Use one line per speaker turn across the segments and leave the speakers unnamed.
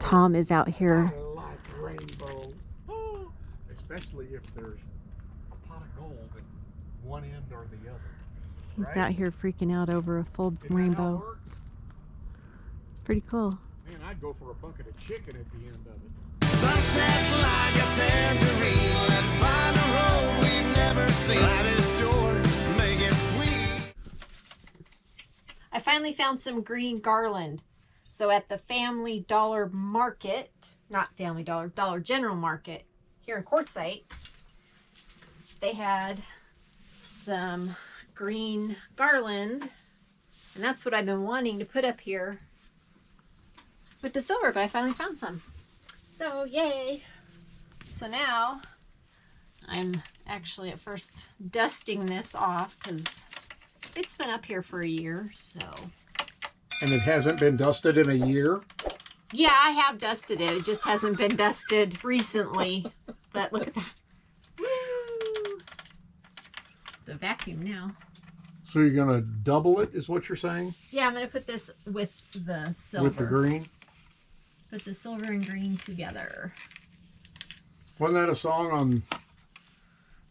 Tom is out here.
I like rainbow. Especially if there's a pot of gold at one end or the other.
He's
right?
out here freaking out over a full
Isn't
rainbow.
that how it works?
It's pretty cool.
Man, I'd go for a bucket of chicken at the end of it.
Sunsets like a tangerine. Let's find a road we've never seen. Life is short, make it sweet.
I finally found some green garland. So at the Family Dollar Market, not Family Dollar, Dollar General Market here in Quartzsite, they had some green garland. And that's what I've been wanting to put up here with the silver, but I finally found some. So yay. So now I'm actually at first dusting this off because it's been up here for a year, so.
And it hasn't been dusted in a year?
Yeah, I have dusted it. It just hasn't been dusted recently. But look at that. Woo! The vacuum now.
So you're going to double it, is what you're saying?
Yeah, I'm going to put this with the silver.
With the green?
Put the silver and green together.
Wasn't that a song on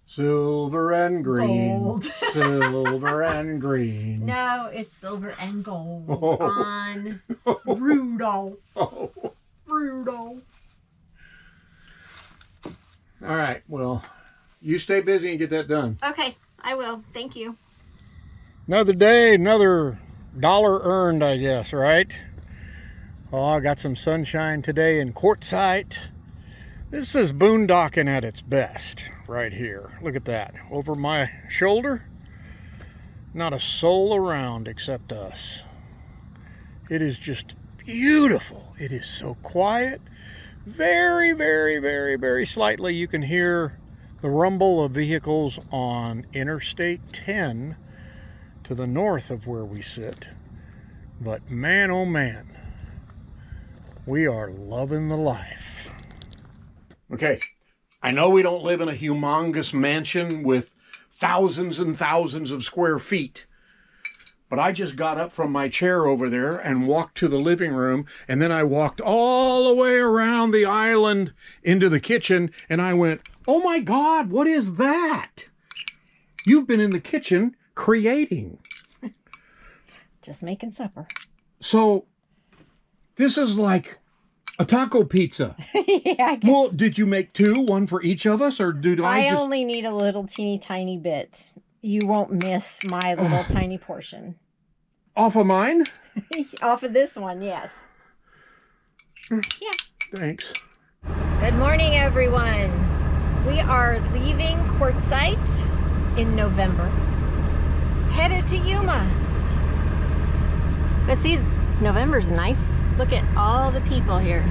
Silver and Green?
Gold.
Silver and Green.
No, it's silver and gold
Oh.
on Rudolph.
Oh.
Rudolph.
All right, well, you stay busy and get that done.
Okay, I will. Thank you.
Another day, another dollar earned, I guess, right? Oh, I got some sunshine today in Quartzsite. This is boondocking at its best right here. Look at that. Over my shoulder, not a soul around except us. It is just beautiful. It is so quiet. Very, very, very, very slightly you can hear the rumble of vehicles on Interstate 10 to the north of where we sit. But man, oh man, we are loving the life. Okay, I know we don't live in a humongous mansion with thousands and thousands of square feet, but I just got up from my chair over there and walked to the living room, and then I walked all the way around the island into the kitchen, and I went, oh my God, what is that? You've been in the kitchen creating.
Just making supper.
So, this is like a taco pizza.
Yeah, I guess.
Well, did you make two, one for each of us, or did I just...
only need a little teeny tiny bit. You won't miss my little tiny portion.
Off of mine?
Off of this one, yes. Yeah.
Thanks.
Good morning, everyone. We are leaving Quartzsite in November. Headed to Yuma. But see, November's nice. Look at all the people here.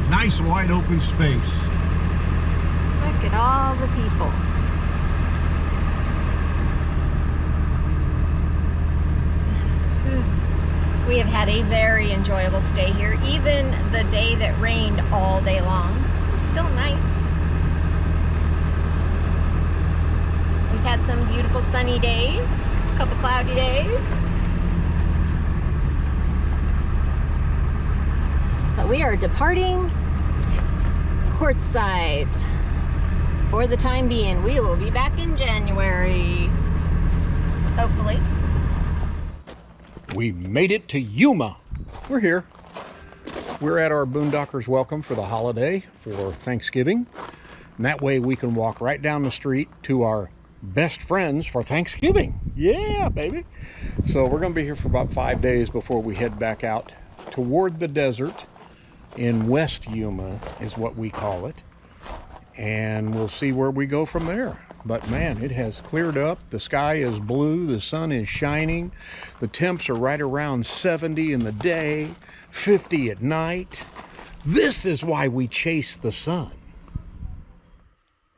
Nice wide open space.
Look at all the people. We have had a very enjoyable stay here. Even the day that rained all day long, it was still nice. We've had some beautiful sunny days, a couple cloudy days. But we are departing Quartzsite for the time being. We will be back in January, hopefully.
We made it to Yuma. We're here. We're at our Boondockers Welcome for the holiday for Thanksgiving. And that way we can walk right down the street to our best friends for Thanksgiving. Yeah, baby. So we're going to be here for about 5 days before we head back out toward the desert in West Yuma is what we call it. And we'll see where we go from there. But man, it has cleared up. The sky is blue. The sun is shining. The temps are right around 70 in the day, 50 at night. This is why we chase the sun.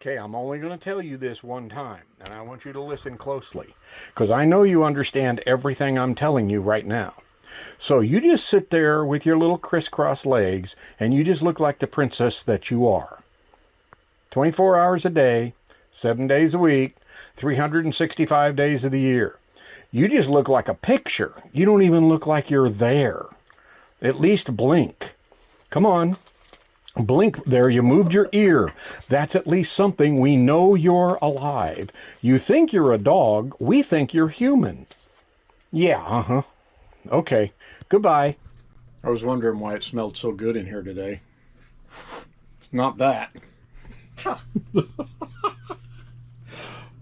Okay, I'm only going to tell you this one time, and I want you to listen closely, because I know you understand everything I'm telling you right now. So you just sit there with your little crisscross legs, and you just look like the princess that you are. 24 hours a day, 7 days a week, 365 days of the year. You just look like a picture. You don't even look like you're there. At least blink. Come on. Blink there. You moved your ear. That's at least something. We know you're alive. You think you're a dog. We think you're human. Yeah, Okay. Goodbye. I was wondering why it smelled so good in here today. It's not that.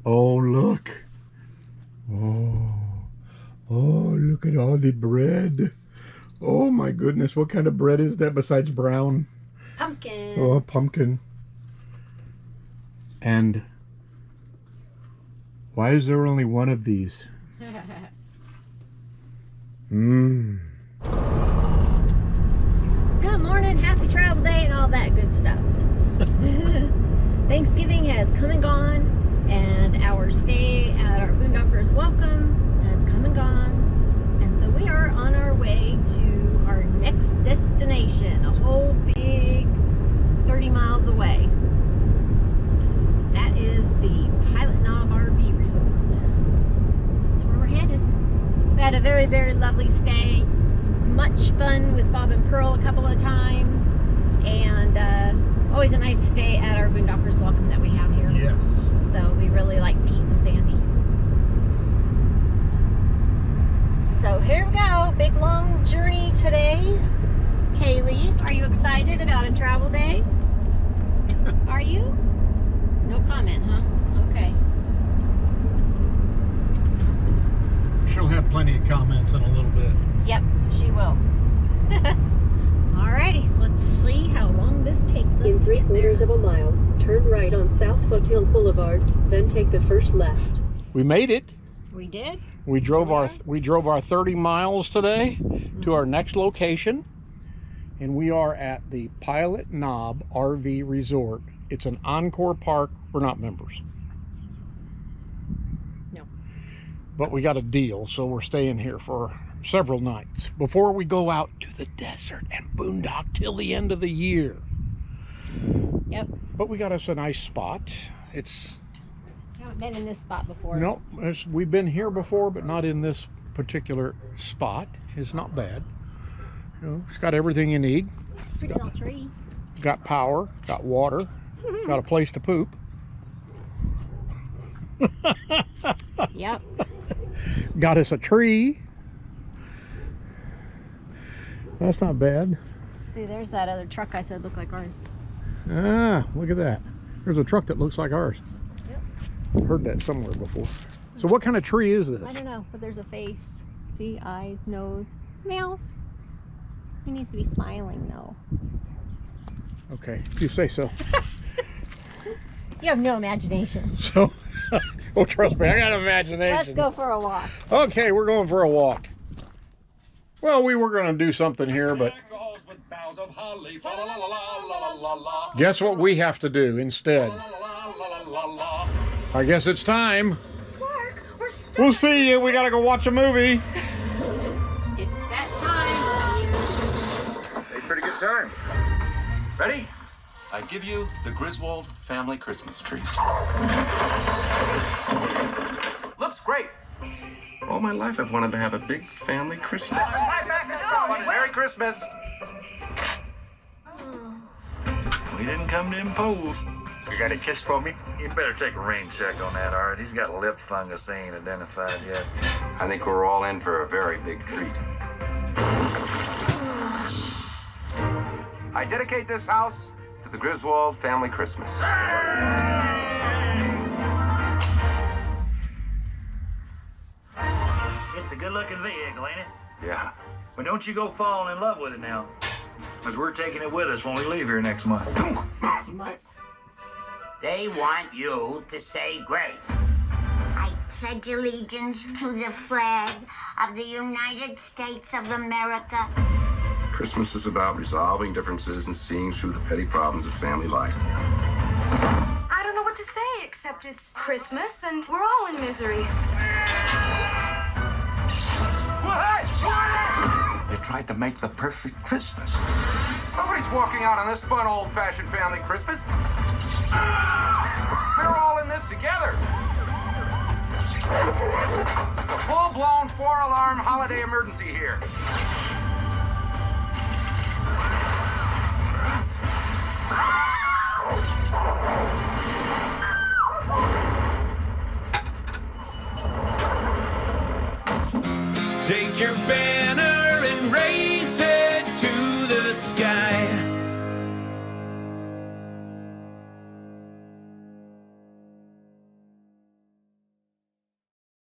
Oh, look. Oh, look at all the bread. Oh my goodness, what kind of bread is that besides brown?
Pumpkin.
Oh, pumpkin. And why is there only one of these? Mmm.
Good morning, happy travel day, and all that good stuff. Thanksgiving has come and gone, and our stay at our Boondockers Welcome has come and gone. And so we are on our way to our next destination, a whole big 30 miles away. That is the Pilot Knob RV Resort. That's where we're headed. We had a very, very lovely stay. Much fun with Bob and Pearl a couple of times. And always a nice stay at our Boondockers Welcome that we have here.
Yes.
So we really like Pete and Sandy. So here we go, big long journey today. Kaylee, are you excited about a travel day? Are you? No comment, huh? Okay.
She'll have plenty of comments in a little bit.
Yep, she will. Alrighty, let's see how long this takes us.
In 3/4 of a mile, turn right on South Foothills Boulevard, then take the first left.
We made it.
We did?
We drove our 30 miles today to our next location, and we are at the Pilot Knob RV Resort. It's an Encore park. We're not members.
No.
But we got a deal, so we're staying here for several nights before we go out to the desert and boondock till the end of the year.
Yep.
But we got us a nice spot.
I haven't been in this spot before.
No, we've been here before, but not in this particular spot. It's not bad. You know, it's got everything you need.
Pretty little tree.
Got power, got water, got a place to poop.
Yep.
Got us a tree. That's not bad.
See, there's that other truck I said looked like ours.
Ah, look at that. There's a truck that looks like ours.
Yep.
Heard that somewhere before. So what kind of tree is this?
I don't know, but there's a face. See, eyes, nose, mouth. He needs to be smiling though.
Okay, if you say so.
You have no imagination.
So, oh, trust me, I got imagination.
Let's go for a walk.
Okay, we're going for a walk. Well, we were going to do something here, but guess what we have to do instead? I guess it's time.
Clark, we're stuck.
We'll see you. We got to go watch a movie.
It's that time.
Hey, pretty good time. Ready? I give you the Griswold family Christmas tree. Looks great. All my life I've wanted to have a big family Christmas. Merry Christmas.
We didn't come to impose. You got a kiss for me? You better take a rain check on that, Art. He's got a lip fungus they ain't identified yet.
I think we're all in for a very big treat. I dedicate this house to the Griswold family Christmas.
It's a good-looking vehicle, ain't it?
Yeah.
Well, don't you go falling in love with it now, because we're taking it with us when we leave here next month.
They want you to say grace. I pledge allegiance to the flag of the United States of America.
Christmas is about resolving differences and seeing through the petty problems of family life.
I don't know what to say except it's Christmas and we're all in misery.
They tried to make the perfect Christmas. Nobody's walking out on this fun, old-fashioned family Christmas. They're all in this together. It's a full-blown 4-alarm holiday emergency here.
Take your banner and raise